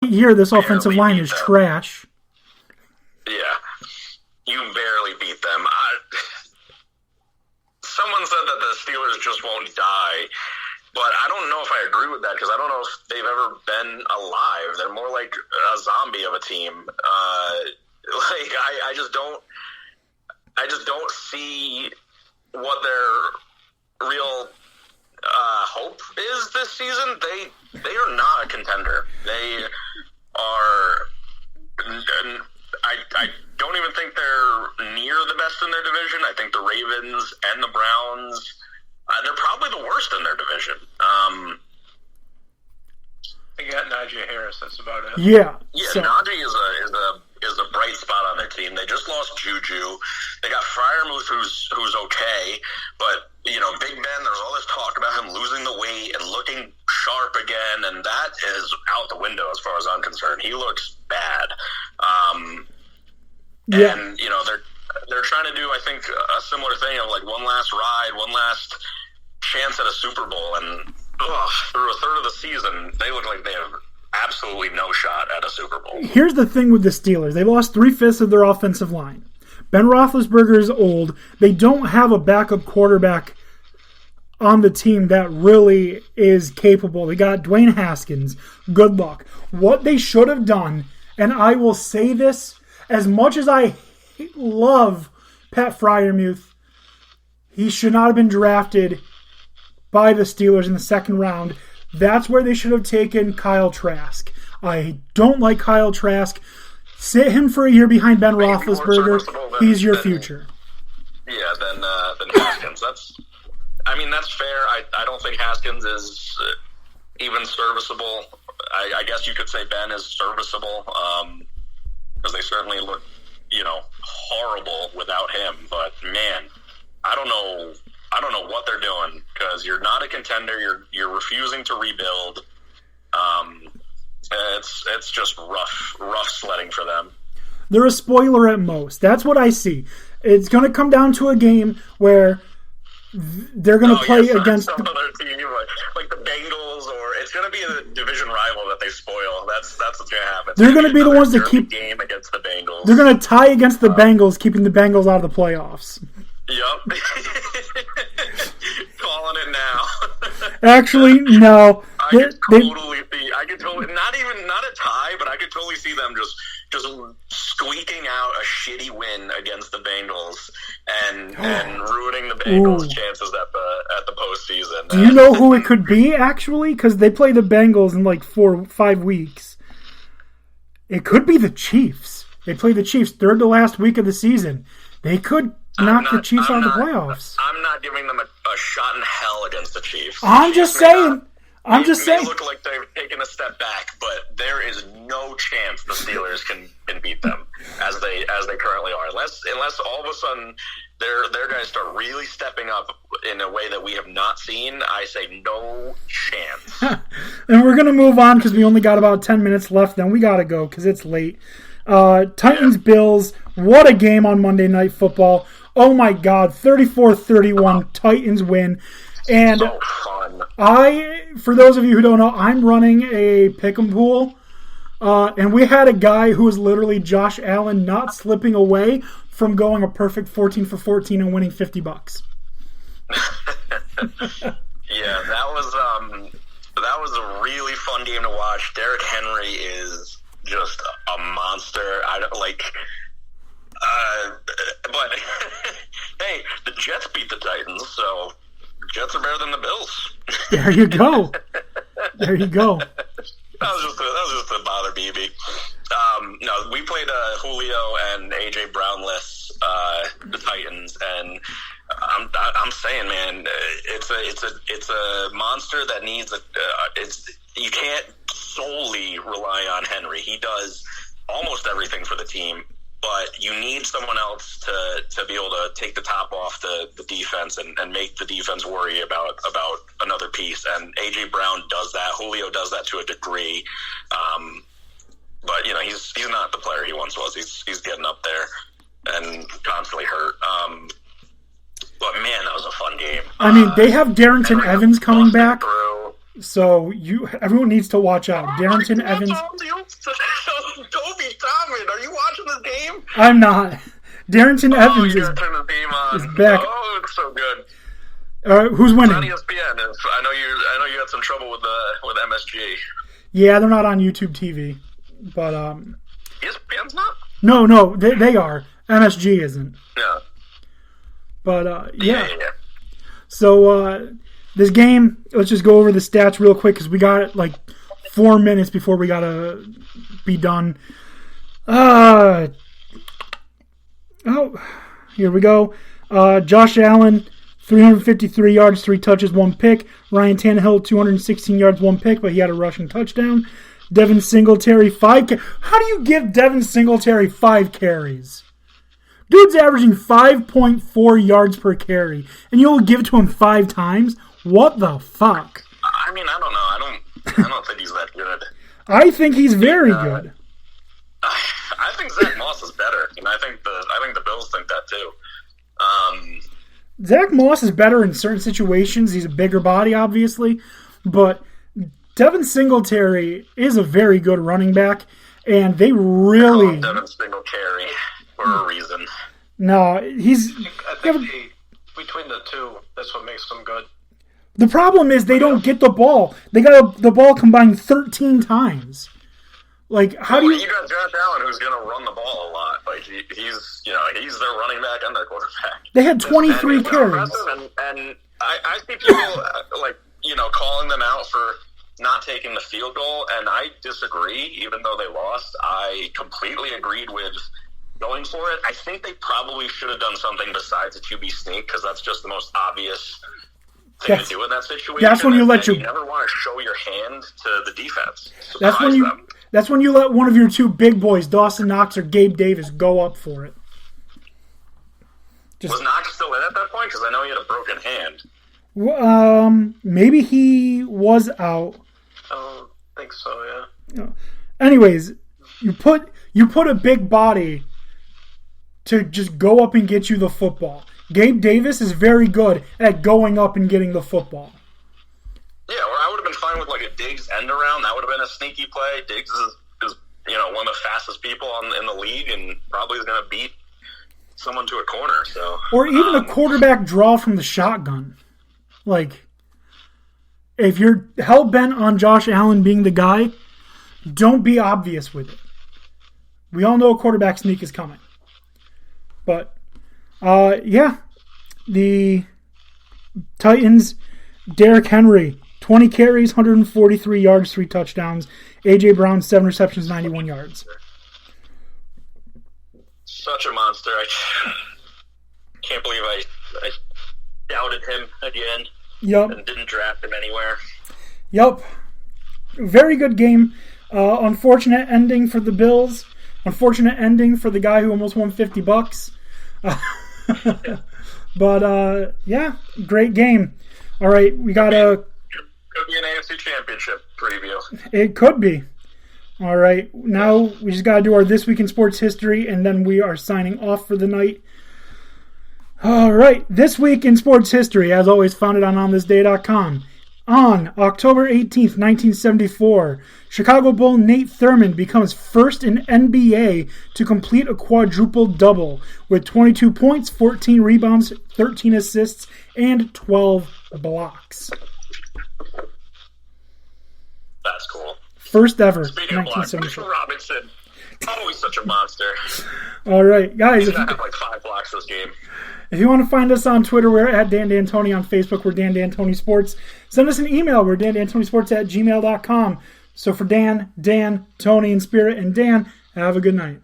Here, this offensive line is trash. Yeah, you barely beat them. Someone said that the Steelers just won't die, but I don't know if I agree with that because I don't know if they've ever been alive. They're more like a zombie of a team. I just don't see what their real hope is this season. They are not a contender. They are. I don't even think they're near the best in their division. I think the Ravens and the Browns, they're probably the worst in their division. They got Najee Harris. That's about it. Yeah. So. Najee is a bright spot on their team. They just lost Juju. They got Freiermuth, who's okay, but Big Ben. There's all this talk about him losing the weight and looking sharp again, and that is out the window as far as I'm concerned. He looks bad. Yeah. And they're trying to do, I think, a similar thing of like one last ride, one last chance at a Super Bowl, and through a third of the season, they look like they have absolutely no shot at a Super Bowl. Here's the thing with the Steelers. They lost 3/5 of their offensive line. Ben Roethlisberger is old. They don't have a backup quarterback on the team that really is capable. They got Dwayne Haskins. Good luck. What they should have done, and I will say this, as much as I love Pat Freiermuth, he should not have been drafted by the Steelers in the second round. That's where they should have taken Kyle Trask. I don't like Kyle Trask. Sit him for a year behind Ben Roethlisberger. He's your future. Yeah, than Haskins. That's fair. I don't think Haskins is even serviceable. I guess you could say Ben is serviceable because they certainly look, horrible without him. But man, I don't know what they're doing because you're not a contender. You're refusing to rebuild. It's just rough sledding for them. They're a spoiler at most. That's what I see. It's going to come down to a game where they're going to play against some other team, like the Bengals, or it's going to be a division rival that they spoil. That's what's going to happen. They're going to be the ones that keep game against the Bengals. They're going to tie against the Bengals, keeping the Bengals out of the playoffs. Yep. Calling it now. Actually, no. I could totally not a tie, but I could totally see them just squeaking out a shitty win against the Bengals and ruining the Bengals' chances at the postseason. Do you know who it could be, actually? Because they play the Bengals in like 4 or 5 weeks. It could be the Chiefs. They play the Chiefs third to last week of the season. They could knock the Chiefs out of the playoffs. I'm not giving them a shot in hell against the Chiefs. I'm just saying. They look like they've taken a step back, but there is no chance the Steelers can beat them as they currently are. Unless all of a sudden their guys start really stepping up in a way that we have not seen, I say no chance. And we're gonna move on because we only got about 10 minutes left. Then we gotta go because it's late. Titans Bills. What a game on Monday Night Football. Oh my God, 34-31 Titans win. And so fun. for those of you who don't know, I'm running a pick'em pool. And we had a guy who was literally Josh Allen not slipping away from going a perfect 14 for 14 and winning $50. Yeah, that was a really fun game to watch. Derrick Henry is just a monster. But hey, the Jets beat the Titans, so Jets are better than the Bills. There you go. There you go. That was just a bother BB. No, we played Julio and AJ Brownless, the Titans, and I'm saying, man, it's a monster that needs you can't solely rely on Henry. He does almost everything for the team, but you need someone else to be able to take the top off the defense and make the defense worry about another piece. And A.J. Brown does that. Julio does that to a degree. But, he's not the player he once was. He's getting up there and constantly hurt. But, man, that was a fun game. I mean, they have Darrington Evans coming back. So everyone needs to watch out. Darrington Evans. Toby Tomlin, are you watching this game? I'm not. Darrington Evans is back. Oh, it's so good. Who's winning? It's on ESPN. I know you had some trouble with MSG. Yeah, they're not on YouTube TV, but ESPN's not. No, they are. MSG isn't. Yeah. But Yeah. So this game, let's just go over the stats real quick because we got like 4 minutes before we gotta be done. Here we go. Josh Allen, 353 yards, 3 touches, 1 pick. Ryan Tannehill, 216 yards, 1 pick, but he had a rushing touchdown. Devin Singletary, 5 How do you give Devin Singletary 5 carries? Dude's averaging 5.4 yards per carry, and you'll give it to him 5 times? What the fuck? I mean, I don't know. I don't think he's that good. I think he's very good. I think Zach Moss is better, and I think the Bills think that too. Zach Moss is better in certain situations. He's a bigger body, obviously, but Devin Singletary is a very good running back, and they really Devin Singletary for a reason. No, I think between the two, that's what makes them good. The problem is they don't get the ball. They got the ball combined 13 times. Like, how do you got Josh Allen, who's going to run the ball a lot. Like he's their running back and their quarterback. They had 23 carries. And I see people calling them out for not taking the field goal, and I disagree. Even though they lost, I completely agreed with going for it. I think they probably should have done something besides a QB sneak because that's just the most obvious thing to do in that situation. That's when you never want to show your hand to the defense. That's when you let one of your two big boys, Dawson Knox or Gabe Davis, go up for it. Was Knox still in at that point? Because I know he had a broken hand. Maybe he was out. I don't think so. Yeah. Anyways, you put a big body to just go up and get you the football. Gabe Davis is very good at going up and getting the football. Yeah, or I would have been fine with like a Diggs end around. That would have been a sneaky play. Diggs is one of the fastest people in the league, and probably is going to beat someone to a corner. So, or even a quarterback draw from the shotgun. Like, if you're hell bent on Josh Allen being the guy, don't be obvious with it. We all know a quarterback sneak is coming. But, the Titans, Derrick Henry, 20 carries, 143 yards, 3 touchdowns. A.J. Brown, 7 receptions, 91 yards. Such a monster. I can't believe I doubted him again. Yep. And didn't draft him anywhere. Yep. Very good game. Unfortunate ending for the Bills. Unfortunate ending for the guy who almost won $50. But, great game. All right, we got a... Could be an AFC Championship preview. It could be. All right, now we just got to do our This Week in Sports History, and then we are signing off for the night. All right, This Week in Sports History, as always, founded on onthisday.com. On October 18th, 1974, Chicago Bull Nate Thurmond becomes first in NBA to complete a quadruple double with 22 points, 14 rebounds, 13 assists, and 12 blocks. That's cool. First ever, Speaking of blocks, Mitchell Robinson, always such a monster. All right, guys. He's going to have like 5 blocks this game. If you want to find us on Twitter, we're at Dan D'Antoni. On Facebook, we're Dan D'Antoni Sports. Send us an email. We're DanD'AntoniSports@gmail.com. So for Dan, Tony, and Spirit, and Dan, have a good night.